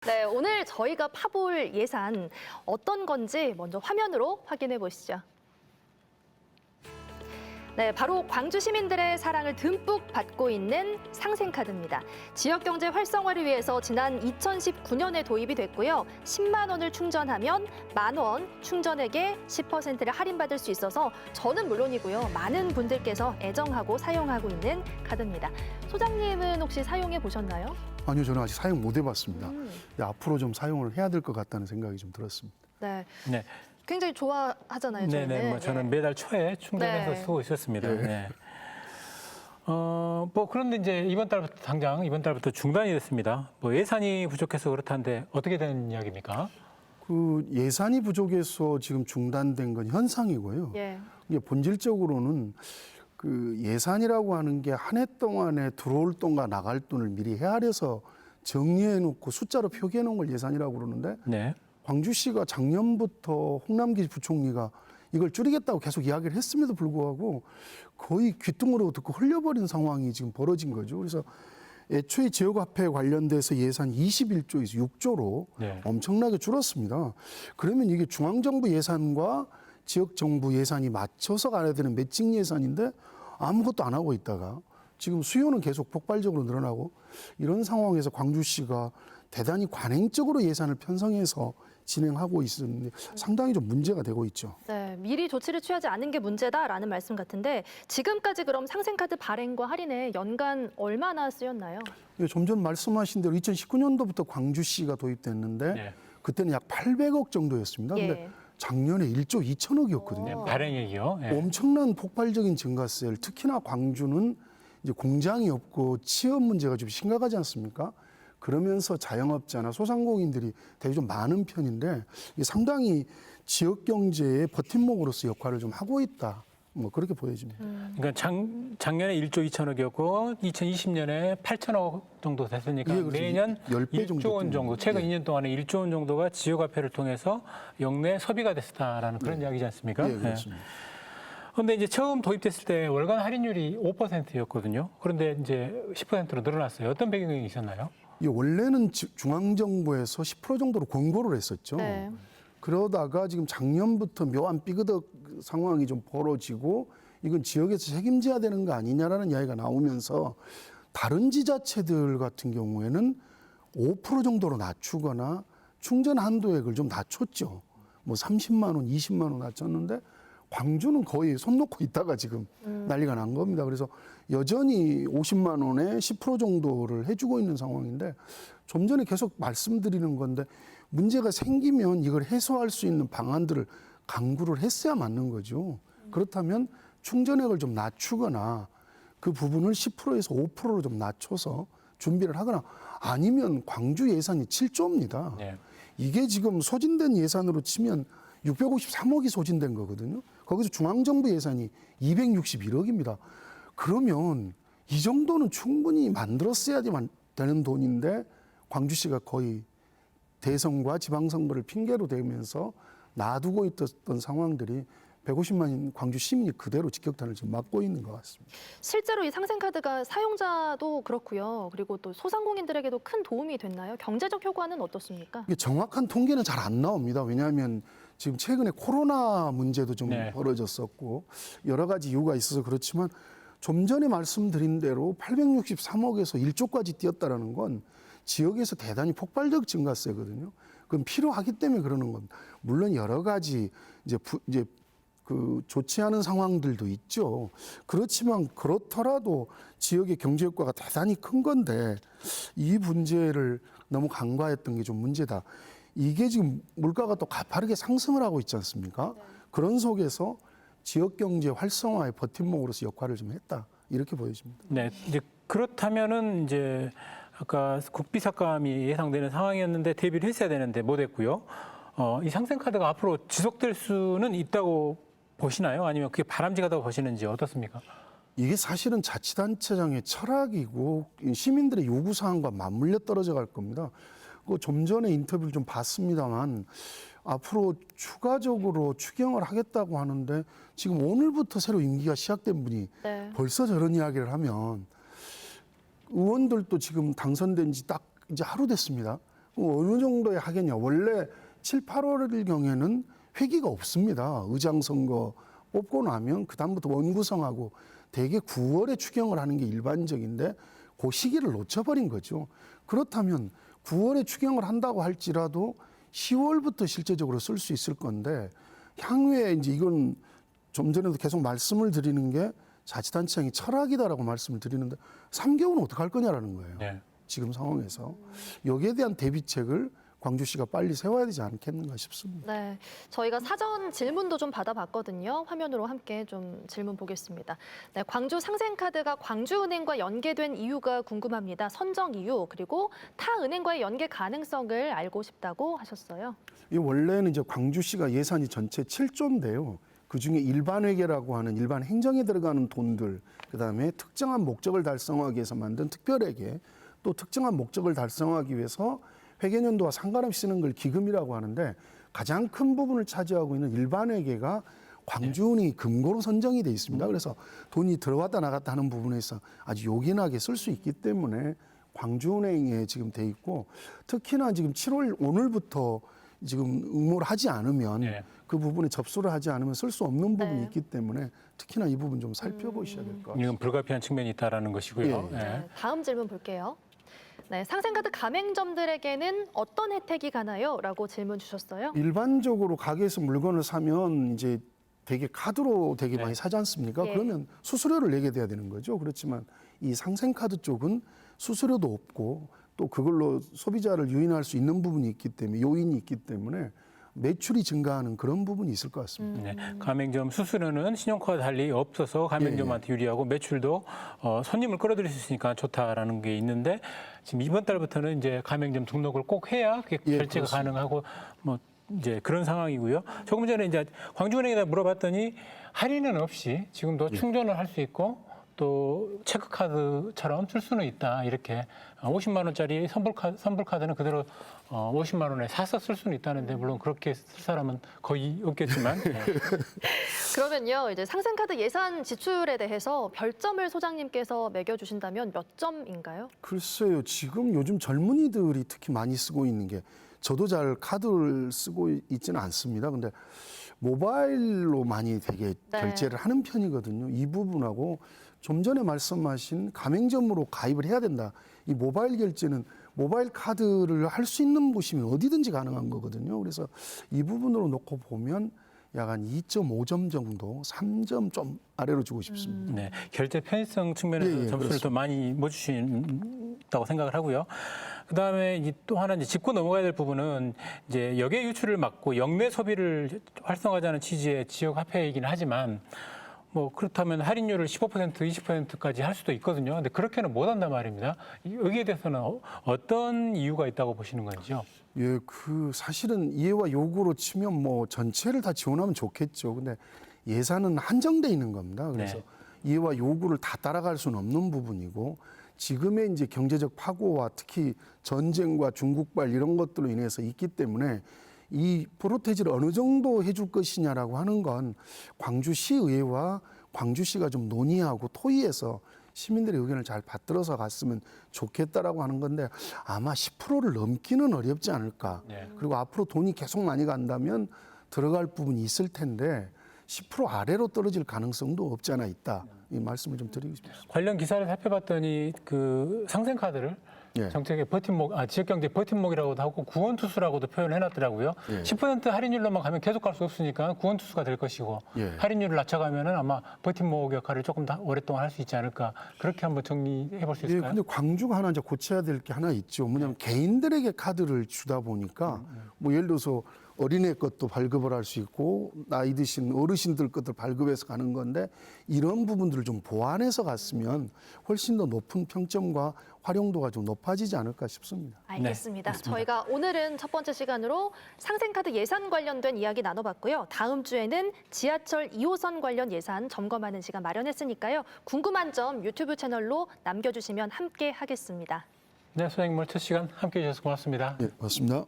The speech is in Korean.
네, 오늘 저희가 파볼 예산 어떤 건지 먼저 화면으로 확인해 보시죠. 네, 바로 광주 시민들의 사랑을 듬뿍 받고 있는 상생카드입니다. 지역 경제 활성화를 위해서 지난 2019년에 도입이 됐고요. 10만 원을 충전하면 10,000원, 충전액의 10%를 할인받을 수 있어서 저는 물론이고요. 많은 분들께서 애정하고 사용하고 있는 카드입니다. 소장님은 혹시 사용해 보셨나요? 아니요, 저는 아직 사용 못 해봤습니다. 앞으로 좀 사용을 해야 될 것 같다는 생각이 좀 들었습니다. 네. 네. 굉장히 좋아하잖아요, 저희는. 네네. 뭐 저는 매달 초에 충전해서 네. 쓰고 있었습니다. 네. 뭐 그런데 이제 이번 달부터 중단이 됐습니다. 뭐 예산이 부족해서 그렇다는데 어떻게 된 이야기입니까? 그 예산이 부족해서 지금 중단된 건 현상이고요. 예. 이게 본질적으로는 그 예산이라고 하는 게 한 해 동안에 들어올 돈과 나갈 돈을 미리 헤아려서 정리해 놓고 숫자로 표기해 놓은 걸 예산이라고 그러는데 네. 광주시가 작년부터 홍남기 부총리가 이걸 줄이겠다고 계속 이야기를 했음에도 불구하고 거의 귓등으로 듣고 흘려버린 상황이 지금 벌어진 거죠. 그래서 애초에 지역화폐 관련돼서 예산이 21조에서 6조로 네. 엄청나게 줄었습니다. 그러면 이게 중앙정부 예산과 지역정부 예산이 맞춰서 가야 되는 매칭 예산인데 아무것도 안 하고 있다가 지금 수요는 계속 폭발적으로 늘어나고 이런 상황에서 광주시가 대단히 관행적으로 예산을 편성해서 진행하고 있는데 상당히 좀 문제가 되고 있죠. 네, 미리 조치를 취하지 않은 게 문제다라는 말씀 같은데 지금까지 그럼 상생카드 발행과 할인에 연간 얼마나 쓰였나요? 좀 전 말씀하신 대로 2019년도부터 광주시가 도입됐는데 네. 그때는 약 800억 정도였습니다. 근데 예. 작년에 1조 2천억이었거든요. 네. 발행액이요. 네. 엄청난 폭발적인 증가세를 특히나 광주는 이제 공장이 없고 취업 문제가 좀 심각하지 않습니까? 그러면서 자영업자나 소상공인들이 되게 좀 많은 편인데 이게 상당히 지역 경제의 버팀목으로서 역할을 좀 하고 있다. 뭐 그렇게 보여집니다. 그러니까 작년에 1조 2천억이었고 2020년에 8천억 정도 됐으니까 예, 그렇죠. 매년 10배 1조 원 정도, 최근 예. 2년 동안에 1조 원 정도가 지역화폐를 통해서 영내 소비가 됐다라는 그런 이야기지 않습니까? 예, 그렇습니다. 그런데 이제 처음 도입됐을 때 월간 할인율이 5%였거든요. 그런데 이제 10%로 늘어났어요. 어떤 배경이 있었나요? 이 원래는 중앙정부에서 10% 정도로 권고를 했었죠. 네. 그러다가 지금 작년부터 묘한 삐그덕 상황이 좀 벌어지고 이건 지역에서 책임져야 되는 거 아니냐라는 이야기가 나오면서 다른 지자체들 같은 경우에는 5% 정도로 낮추거나 충전 한도액을 좀 낮췄죠. 뭐 30만 원, 20만 원 낮췄는데 광주는 거의 손 놓고 있다가 지금 난리가 난 겁니다. 그래서 여전히 50만 원에 10% 정도를 해주고 있는 상황인데 좀 전에 계속 말씀드리는 건데 문제가 생기면 이걸 해소할 수 있는 방안들을 강구를 했어야 맞는 거죠. 그렇다면 충전액을 좀 낮추거나 그 부분을 10%에서 5%로 좀 낮춰서 준비를 하거나 아니면 광주 예산이 7조입니다. 네. 이게 지금 소진된 예산으로 치면 653억이 소진된 거거든요. 거기서 중앙정부 예산이 261억입니다. 그러면 이 정도는 충분히 만들었어야 되는 돈인데 광주시가 거의 대선과 지방선거를 핑계로 대면서 놔두고 있었던 상황들이 150만 광주 시민이 그대로 직격탄을 지금 맞고 있는 것 같습니다. 실제로 이 상생카드가 사용자도 그렇고요. 그리고 또 소상공인들에게도 큰 도움이 됐나요? 경제적 효과는 어떻습니까? 이게 정확한 통계는 잘 안 나옵니다. 왜냐하면 지금 최근에 코로나 문제도 좀 네. 벌어졌었고 여러 가지 이유가 있어서 그렇지만 좀 전에 말씀드린 대로 863억에서 1조까지 뛰었다라는 건 지역에서 대단히 폭발적 증가세거든요. 그럼 필요하기 때문에 그러는 겁니다. 물론 여러 가지 이제 그 좋지 않은 상황들도 있죠. 그렇지만 그렇더라도 지역의 경제 효과가 대단히 큰 건데 이 문제를 너무 간과했던 게 좀 문제다. 이게 지금 물가가 또 가파르게 상승을 하고 있지 않습니까? 그런 속에서 지역 경제 활성화의 버팀목으로서 역할을 좀 했다. 이렇게 보여집니다. 네, 이제 그렇다면은 이제 아까 국비 삭감이 예상되는 상황이었는데 대비를 했어야 되는데 못했고요. 이 상생카드가 앞으로 지속될 수는 있다고 보시나요? 아니면 그게 바람직하다고 보시는지 어떻습니까? 이게 사실은 자치단체장의 철학이고 시민들의 요구사항과 맞물려 떨어져 갈 겁니다. 좀 전에 인터뷰를 좀 봤습니다만 앞으로 추가적으로 추경을 하겠다고 하는데 지금 오늘부터 새로 임기가 시작된 분이 네. 벌써 저런 이야기를 하면 의원들도 지금 당선된 지 딱 이제 하루 됐습니다. 어느 정도의 하겠냐. 원래 7, 8월일 경에는 회기가 없습니다. 의장 선거 뽑고 나면 그다음부터 원구성하고 대개 9월에 추경을 하는 게 일반적인데 그 시기를 놓쳐버린 거죠. 그렇다면 9월에 추경을 한다고 할지라도 10월부터 실제적으로 쓸 수 있을 건데 향후에 이제 이건 좀 전에도 계속 말씀을 드리는 게 자치단체장이 철학이다라고 말씀을 드리는데 3개월은 어떻게 할 거냐라는 거예요. 네. 지금 상황에서. 여기에 대한 대비책을 광주시가 빨리 세워야 되지 않겠는가 싶습니다. 네, 저희가 사전 질문도 좀 받아봤거든요. 화면으로 함께 좀 질문 보겠습니다. 네, 광주 상생카드가 광주은행과 연계된 이유가 궁금합니다. 선정 이유 그리고 타 은행과의 연계 가능성을 알고 싶다고 하셨어요. 이 원래는 이제 광주시가 예산이 전체 7조인데요. 그중에 일반회계라고 하는 일반 행정에 들어가는 돈들, 그다음에 특정한 목적을 달성하기 위해서 만든 특별회계, 또 특정한 목적을 달성하기 위해서 회계연도와 상관없이 쓰는 걸 기금이라고 하는데 가장 큰 부분을 차지하고 있는 일반회계가 광주은행이 금고로 선정이 돼 있습니다. 그래서 돈이 들어왔다 나갔다 하는 부분에서 아주 요긴하게 쓸 수 있기 때문에 광주은행에 지금 돼 있고 특히나 지금 7월 오늘부터 지금 응모를 하지 않으면 네. 그 부분에 접수를 하지 않으면 쓸 수 없는 부분이 있기 때문에 특히나 이 부분 좀 살펴보셔야 될 것 같습니다. 이건 불가피한 측면이 있다라는 것이고요. 예. 네. 네, 다음 질문 볼게요. 네, 상생카드 가맹점들에게는 어떤 혜택이 가나요? 라고 질문 주셨어요. 일반적으로 가게에서 물건을 사면 이제 되게 카드로 되게 네. 많이 사지 않습니까? 예. 그러면 수수료를 내게 돼야 되는 거죠. 그렇지만 이 상생카드 쪽은 수수료도 없고 또 그걸로 소비자를 유인할 수 있는 부분이 있기 때문에 요인이 있기 때문에 매출이 증가하는 그런 부분이 있을 것 같습니다. 네, 가맹점 수수료는 신용카드 달리 없어서 가맹점한테 유리하고 매출도 손님을 끌어들일 수 있으니까 좋다라는 게 있는데 지금 이번 달부터는 이제 가맹점 등록을 꼭 해야 그게 예, 결제가 그렇습니다. 가능하고 뭐 이제 그런 상황이고요. 조금 전에 이제 광주은행에다 물어봤더니 할인은 없이 지금도 충전을 할 수 있고 또 체크카드처럼 쓸 수는 있다. 이렇게 50만 원짜리 선불카드는 그대로 50만 원에 사서 쓸 수는 있다는데 물론 그렇게 쓸 사람은 거의 없겠지만 네. 그러면요, 이제 상생카드 예산 지출에 대해서 별점을 소장님께서 매겨주신다면 몇 점인가요? 글쎄요, 지금 요즘 젊은이들이 특히 많이 쓰고 있는 게 저도 잘 카드를 쓰고 있지는 않습니다. 근데 모바일로 많이 되게 네. 결제를 하는 편이거든요. 이 부분하고 좀 전에 말씀하신 가맹점으로 가입을 해야 된다. 이 모바일 결제는 모바일 카드를 할 수 있는 곳이면 어디든지 가능한 거거든요. 그래서 이 부분으로 놓고 보면 약 한 2.5점 정도, 3점 좀 아래로 주고 싶습니다. 네, 결제 편의성 측면에서 예, 예, 점수를 더 많이 못 주신다고 생각을 하고요. 그다음에 이제 또 하나 이제 짚고 넘어가야 될 부분은 이제 역외 유출을 막고 역내 소비를 활성화하자는 취지의 지역 화폐이긴 하지만 뭐 그렇다면 할인율을 15%, 20%까지 할 수도 있거든요. 근데 그렇게는 못 한단 말입니다. 여기에 대해서는 어떤 이유가 있다고 보시는 건지요? 예, 그 사실은 이해와 요구로 치면 뭐 전체를 다 지원하면 좋겠죠. 근데 예산은 한정돼 있는 겁니다. 그래서 네. 이해와 요구를 다 따라갈 수는 없는 부분이고 지금의 이제 경제적 파고와 특히 전쟁과 중국발 이런 것들로 인해서 있기 때문에 이 프로테지를 어느 정도 해줄 것이냐라고 하는 건 광주시의회와 광주시가 좀 논의하고 토의해서 시민들의 의견을 잘 받들어서 갔으면 좋겠다라고 하는 건데 아마 10%를 넘기는 어렵지 않을까. 네. 그리고 앞으로 돈이 계속 많이 간다면 들어갈 부분이 있을 텐데 10% 아래로 떨어질 가능성도 없지 않아 있다. 이 말씀을 좀 드리고 싶습니다. 관련 기사를 살펴봤더니 그 상생카드를 예. 정책의 버팀목, 지역경제 버팀목이라고도 하고 구원투수라고도 표현해놨더라고요. 예. 10% 할인율로만 가면 계속 갈 수 없으니까 구원투수가 될 것이고 예. 할인율을 낮춰가면은 아마 버팀목 역할을 조금 더 오랫동안 할 수 있지 않을까 그렇게 한번 정리해 볼 수 예, 있을까요? 근데 광주가 하나 이제 고쳐야 될 게 하나 있죠. 뭐냐면 개인들에게 카드를 주다 보니까 뭐 예를 들어서 어린애 것도 발급을 할 수 있고 나이 드신 어르신들 것도 발급해서 가는 건데 이런 부분들을 좀 보완해서 갔으면 훨씬 더 높은 평점과 활용도가 좀 높아지지 않을까 싶습니다. 알겠습니다. 네, 저희가 오늘은 첫 번째 시간으로 상생카드 예산 관련된 이야기 나눠봤고요. 다음 주에는 지하철 2호선 관련 예산 점검하는 시간 마련했으니까요. 궁금한 점 유튜브 채널로 남겨주시면 함께 하겠습니다. 네, 소장님 오늘 첫 시간 함께해 주셔서 고맙습니다. 예, 고맙습니다.